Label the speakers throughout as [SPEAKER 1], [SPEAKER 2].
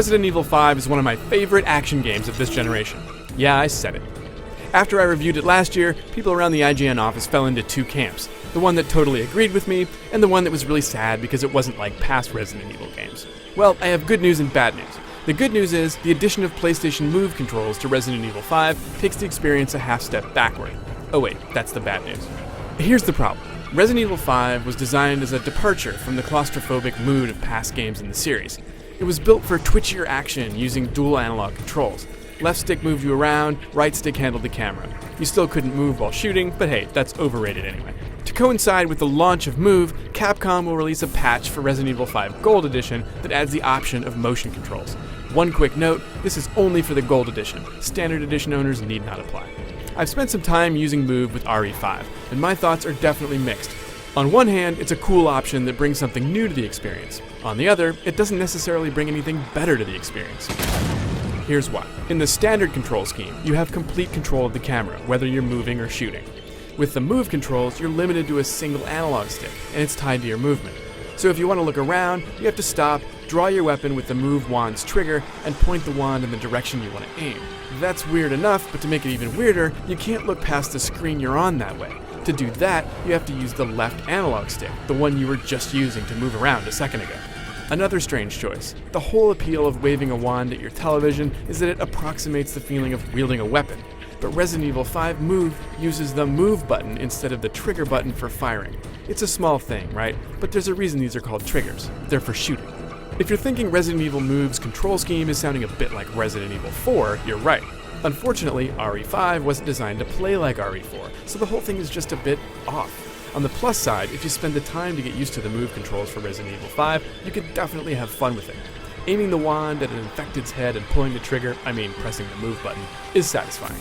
[SPEAKER 1] Resident Evil 5 is one of my favorite action games of this generation. Yeah, I said it. After I reviewed it last year, people around the IGN office fell into two camps. The one that totally agreed with me, and the one that was really sad because it wasn't like past Resident Evil games. Well, I have good news and bad news. The good news is, the addition of PlayStation Move controls to Resident Evil 5 takes the experience a half step backward. Oh wait, that's the bad news. Here's the problem. Resident Evil 5 was designed as a departure from the claustrophobic mood of past games in the series. It was built for twitchier action using dual analog controls. Left stick moved you around, right stick handled the camera. You still couldn't move while shooting, but hey, that's overrated anyway. To coincide with the launch of Move, Capcom will release a patch for Resident Evil 5 Gold Edition that adds the option of motion controls. One quick note, this is only for the Gold Edition. Standard Edition owners need not apply. I've spent some time using Move with RE5, and my thoughts are definitely mixed. On one hand, it's a cool option that brings something new to the experience. On the other, it doesn't necessarily bring anything better to the experience. Here's why. In the standard control scheme, you have complete control of the camera, whether you're moving or shooting. With the Move controls, you're limited to a single analog stick, and it's tied to your movement. So if you want to look around, you have to stop, draw your weapon with the Move wand's trigger, and point the wand in the direction you want to aim. That's weird enough, but to make it even weirder, you can't look past the screen you're on that way. To do that, you have to use the left analog stick, the one you were just using to move around a second ago. Another strange choice. The whole appeal of waving a wand at your television is that it approximates the feeling of wielding a weapon. But Resident Evil 5 Move uses the Move button instead of the trigger button for firing. It's a small thing, right? But there's a reason these are called triggers. They're for shooting. If you're thinking Resident Evil Move's control scheme is sounding a bit like Resident Evil 4, you're right. Unfortunately, RE5 wasn't designed to play like RE4, so the whole thing is just a bit off. On the plus side, if you spend the time to get used to the Move controls for Resident Evil 5, you could definitely have fun with it. Aiming the wand at an infected's head and pulling the trigger, pressing the Move button, is satisfying.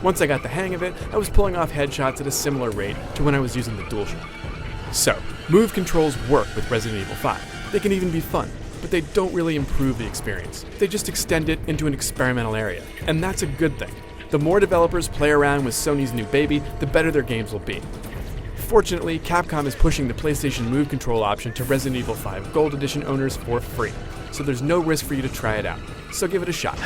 [SPEAKER 1] Once I got the hang of it, I was pulling off headshots at a similar rate to when I was using the DualShock. So, Move controls work with Resident Evil 5. They can even be fun, but they don't really improve the experience. They just extend it into an experimental area, and that's a good thing. The more developers play around with Sony's new baby, the better their games will be. Fortunately, Capcom is pushing the PlayStation Move control option to Resident Evil 5 Gold Edition owners for free, so there's no risk for you to try it out. So give it a shot.